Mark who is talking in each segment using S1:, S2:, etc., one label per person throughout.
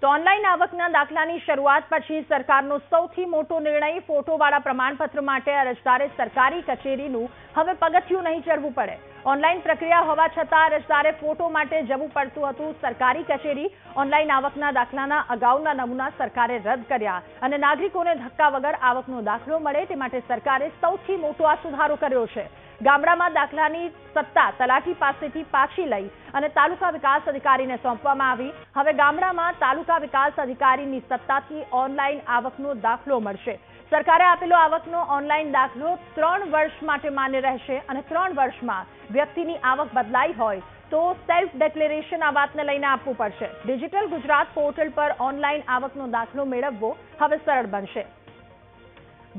S1: તો ઓનલાઈન આવકના દાખલાની શરૂઆત પછી સરકારનો સૌથી મોટો નિર્ણય ફોટોવાળા પ્રમાણપત્ર માટે અરજદારે સરકારી કચેરીનું હવે પગથિયું નહીં ચડવું પડે। ઓનલાઈન પ્રક્રિયા હોવા છતાં અરજદારે ફોટો માટે જવું પડતું હતું સરકારી કચેરી। ઓનલાઈન આવકના દાખલાના અગાઉના નમૂના સરકારે રદ કર્યા અને નાગરિકોને ધક્કા વગર આવકનો દાખલો મળે તે માટે સરકારે સૌથી મોટો આ સુધારો કર્યો છે। ગામડામાં દાખલાની સત્તા તલાટી પાસેથી પાછી લઈ અને તાલુકા વિકાસ અધિકારીને સોંપવામાં આવી। હવે ગામડામાં તાલુકા વિકાસ અધિકારીની સત્તાથી ઓનલાઈન આવકનો દાખલો મળશે। સરકારે આપેલો આવકનો ઓનલાઈન દાખલો 3 વર્ષ માટે માન્ય રહેશે અને 3 વર્ષમાં વ્યક્તિની આવક બદલાઈ હોય તો સેલ્ફ ડિક્લેરેશન આ વાતને લઈને આપવું પડશે। ડિજિટલ ગુજરાત પોર્ટલ પર ઓનલાઈન આવકનો દાખલો મેળવવો હવે સરળ બનશે।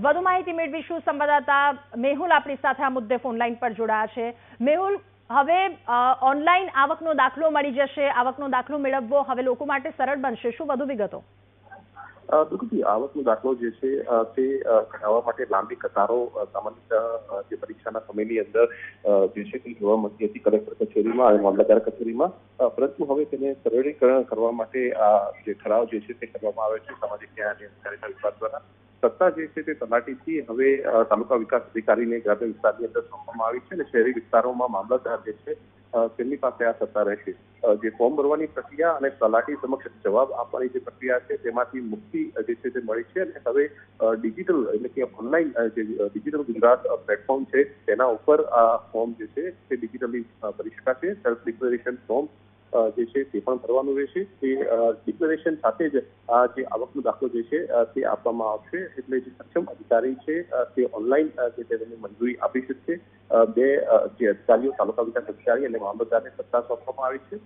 S1: વધુ માહિતી મેળવીશું સંવાદદાતા મેહુલ આપણી સાથે આ મુદ્દે ફોનલાઈન પર જોડાયા છે। મેહુલ, હવે ઓનલાઈન આવકનો દાખલો મળી જશે, આવકનો દાખલો મેળવવો હવે લોકો માટે સરળ બનશે, શું વધુ વિગતો?
S2: બિલકુલ, આવકનો દાખલો જે છે તે કઢાવવા માટે લાંબી કતારો સામાન્ય જે પરીક્ષાના સમયની અંદર જે છે તે જોવા મળતી હતી કલેક્ટર કચેરીમાં અને મામલતદાર કચેરીમાં, પરંતુ હવે તેને સરળીકરણ કરવા માટે આ જે ઠરાવ જે છે તે કરવામાં આવે છે સામાજિક ન્યાય અને અધિકારીતા વિભાગ દ્વારા। સત્તા જે છે તે તલાટીથી હવે તાલુકા વિકાસ અધિકારીને ગ્રામ્ય વિસ્તારની અંદર સોંપવામાં આવી છે અને શહેરી વિસ્તારોમાં મામલતદાર જે છે તેમની પાસે આ સત્તા રહેશે। જે ફોર્મ ભરવાની પ્રક્રિયા અને તલાટી સમક્ષ જવાબ આપવાની જે પ્રક્રિયા છે તેમાંથી મુક્તિ જે છે તે મળી છે અને હવે ડિજિટલ એટલે કે ઓનલાઈન જે ડિજિટલ ગુજરાત પ્લેટફોર્મ છે તેના ઉપર આ ફોર્મ જે છે તે ડિજિટલી ભરી શકાશે। સેલ્ફ ડિક્લેરેશન ફોર્મ જે છે તે પણ ભરવાનું રહેશે। તે ડિક્લેરેશન સાથે જ આ જે આવકનો દાખલો જે છે તે આપવામાં આવશે, એટલે જે સક્ષમ અધિકારી છે તે ઓનલાઈન જે તેને મંજૂરી આપી શકશે। 2 જે અધિકારીઓ તાલુકા વિકાસ અધિકારી અને મામલતદારને સત્તા સોંપવામાં આવી છે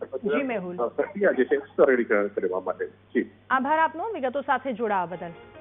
S2: પ્રક્રિયા જે છે સરળીકરણ કરવા માટે।
S1: આભાર આપનો વિગતો સાથે જોડાવા બદલ।